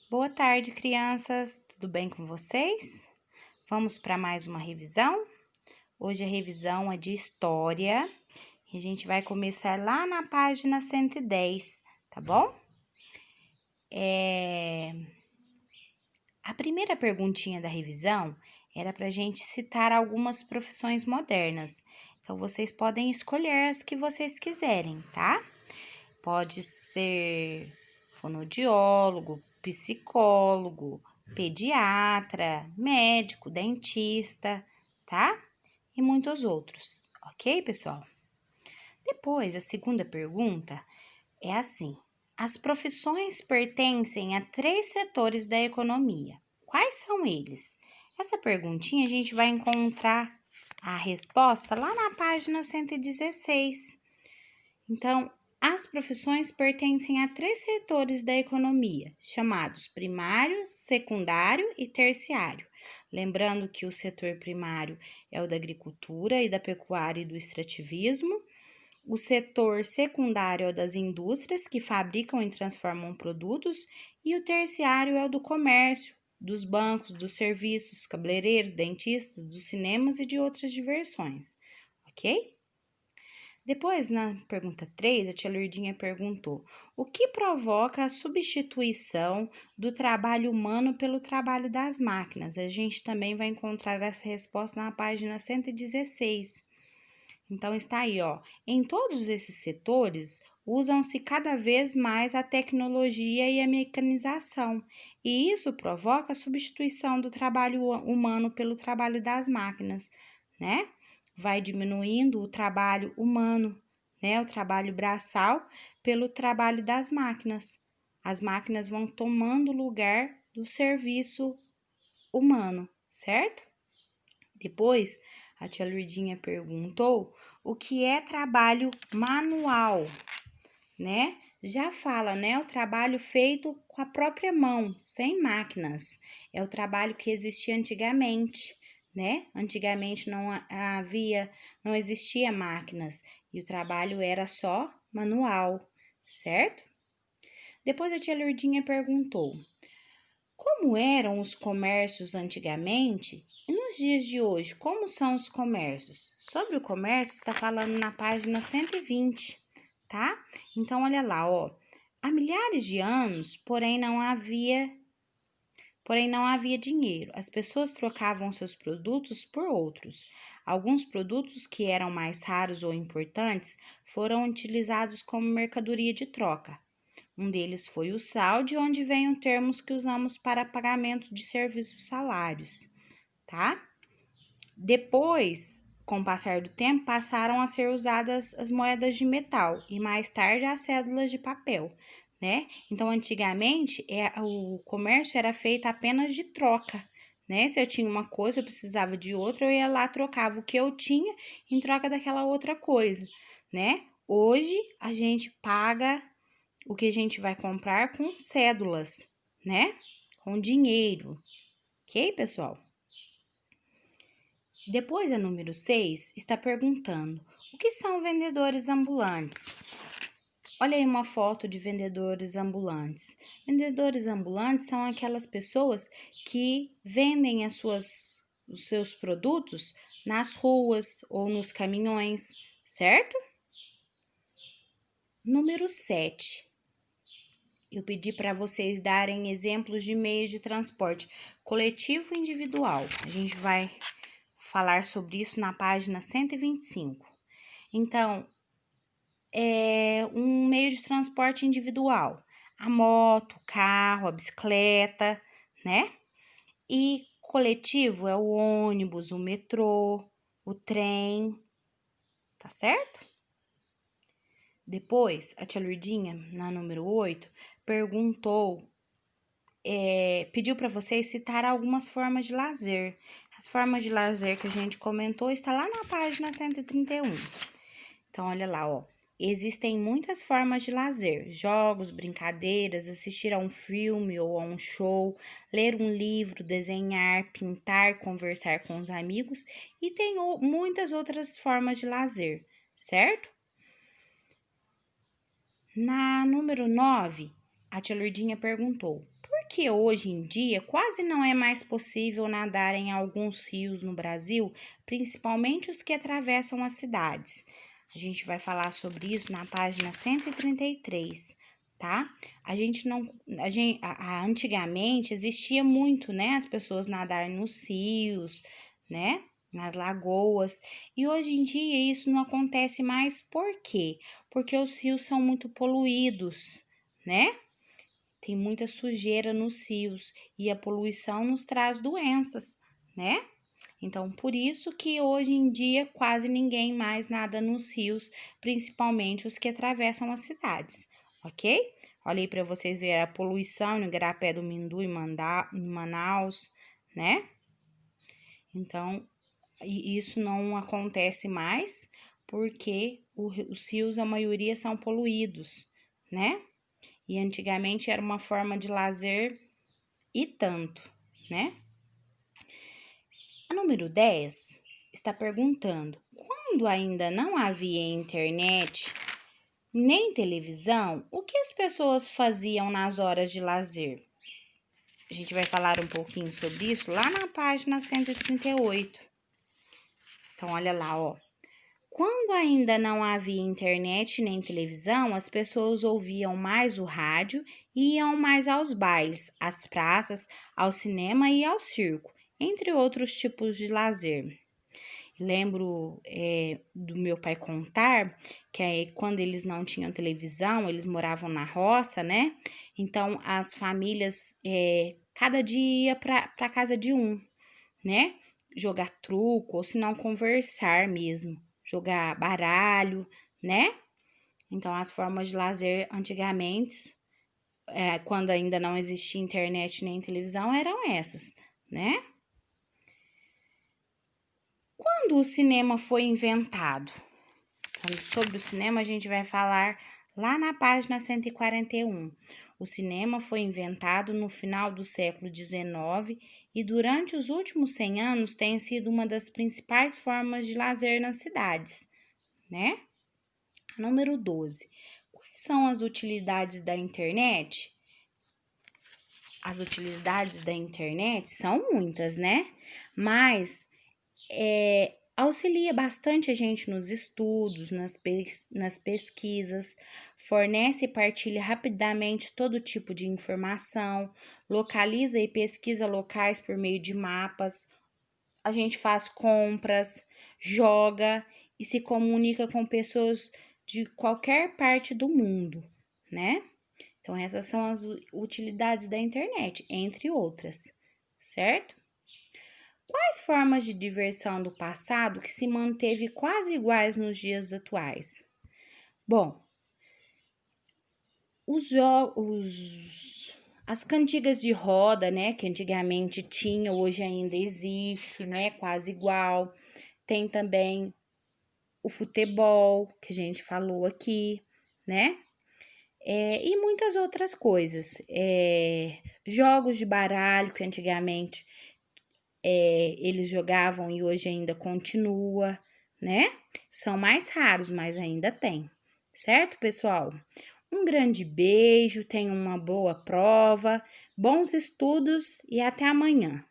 Boa tarde, crianças. Tudo bem com vocês? Vamos para mais uma revisão? Hoje a revisão é de história e a gente vai começar lá na página 110, tá bom? A primeira perguntinha da revisão era para a gente citar algumas profissões modernas. Então, vocês podem escolher as que vocês quiserem, tá? Pode ser fonoaudiólogo, psicólogo, pediatra, médico, dentista, tá? E muitos outros, ok, pessoal? Depois, a segunda pergunta é assim: as profissões pertencem a 3 setores da economia. Quais são eles? Essa perguntinha a gente vai encontrar a resposta lá na página 116. Então, as profissões pertencem a 3 setores da economia, chamados primário, secundário e terciário. Lembrando que o setor primário é o da agricultura e da pecuária e do extrativismo. O setor secundário é o das indústrias, que fabricam e transformam produtos. E o terciário é o do comércio, dos bancos, dos serviços, cabeleireiros, dentistas, dos cinemas e de outras diversões, ok? Depois, na pergunta 3, a tia Lourdinha perguntou: o que provoca a substituição do trabalho humano pelo trabalho das máquinas? A gente também vai encontrar essa resposta na página 116. Então, está aí, ó. Em todos esses setores, usam-se cada vez mais a tecnologia e a mecanização, e isso provoca a substituição do trabalho humano pelo trabalho das máquinas, né? Vai diminuindo o trabalho humano, né? O trabalho braçal pelo trabalho das máquinas. As máquinas vão tomando lugar do serviço humano, certo? Depois, a tia Lourdinha perguntou o que é trabalho manual, né? Já fala, né? O trabalho feito com a própria mão, sem máquinas. É o trabalho que existia antigamente, né? Antigamente não existia máquinas e o trabalho era só manual, certo? Depois a tia Lourdinha perguntou: como eram os comércios antigamente e nos dias de hoje, como são os comércios? Sobre o comércio, está falando na página 120, tá? Então, olha lá, ó. Há milhares de anos, porém não havia dinheiro. As pessoas trocavam seus produtos por outros. Alguns produtos que eram mais raros ou importantes foram utilizados como mercadoria de troca. Um deles foi o sal, de onde vêm os termos que usamos para pagamento de serviços salários, tá? Depois, com o passar do tempo, passaram a ser usadas as moedas de metal e mais tarde as cédulas de papel, né? Então, antigamente, o comércio era feito apenas de troca, né? Se eu tinha uma coisa, eu precisava de outra, eu ia lá, trocava o que eu tinha em troca daquela outra coisa, né? Hoje, a gente paga o que a gente vai comprar com cédulas, né? Com dinheiro, ok, pessoal? Depois, a número 6 está perguntando: o que são vendedores ambulantes? Olha aí uma foto de vendedores ambulantes. Vendedores ambulantes são aquelas pessoas que vendem os seus produtos nas ruas ou nos caminhões, certo? Número 7. Eu pedi para vocês darem exemplos de meios de transporte coletivo e individual. A gente vai falar sobre isso na página 125. Então, é um meio de transporte individual: a moto, o carro, a bicicleta, né? E coletivo é o ônibus, o metrô, o trem, tá certo? Depois, a tia Lourdinha, na número 8, pediu para vocês citar algumas formas de lazer. As formas de lazer que a gente comentou está lá na página 131. Então, olha lá, ó. Existem muitas formas de lazer: jogos, brincadeiras, assistir a um filme ou a um show, ler um livro, desenhar, pintar, conversar com os amigos, e tem muitas outras formas de lazer, certo? Na número 9, a tia Lourdinha perguntou: por Porque hoje em dia quase não é mais possível nadar em alguns rios no Brasil, principalmente os que atravessam as cidades. A gente vai falar sobre isso na página 133, tá? A gente não, antigamente existia muito, né, as pessoas nadarem nos rios, né, nas lagoas, e hoje em dia isso não acontece mais. Por quê? Porque os rios são muito poluídos, né? Tem muita sujeira nos rios e a poluição nos traz doenças, né? Então, por isso que hoje em dia quase ninguém mais nada nos rios, principalmente os que atravessam as cidades, ok? Olha aí para vocês verem a poluição no Igarapé do Mindu e em Manaus, né? Então, isso não acontece mais porque os rios, a maioria, são poluídos, né? E antigamente era uma forma de lazer e tanto, né? A número 10 está perguntando: quando ainda não havia internet nem televisão, o que as pessoas faziam nas horas de lazer? A gente vai falar um pouquinho sobre isso lá na página 138. Então, olha lá, ó. Quando ainda não havia internet nem televisão, as pessoas ouviam mais o rádio e iam mais aos bailes, às praças, ao cinema e ao circo, entre outros tipos de lazer. Lembro do meu pai contar que quando eles não tinham televisão, eles moravam na roça, né? Então, as famílias, cada dia ia para casa de um, né? Jogar truco, ou se não, conversar mesmo. Jogar baralho, né? Então, as formas de lazer antigamente, quando ainda não existia internet nem televisão, eram essas, né? Quando o cinema foi inventado? Então, sobre o cinema, a gente vai falar lá na página 141. O cinema foi inventado no final do século XIX e durante os últimos 100 anos tem sido uma das principais formas de lazer nas cidades, né? Número 12. Quais são as utilidades da internet? As utilidades da internet são muitas, né? Mas auxilia bastante a gente nos estudos, nas pesquisas, fornece e partilha rapidamente todo tipo de informação, localiza e pesquisa locais por meio de mapas, a gente faz compras, joga e se comunica com pessoas de qualquer parte do mundo, né? Então, essas são as utilidades da internet, entre outras, certo? Quais formas de diversão do passado que se manteve quase iguais nos dias atuais? Bom, as cantigas de roda, né, que antigamente tinha, hoje ainda existe, né, quase igual. Tem também o futebol, que a gente falou aqui, né? E muitas outras coisas. Jogos de baralho, que antigamente eles jogavam e hoje ainda continua, né? São mais raros, mas ainda tem, certo, pessoal? Um grande beijo, tenham uma boa prova, bons estudos e até amanhã.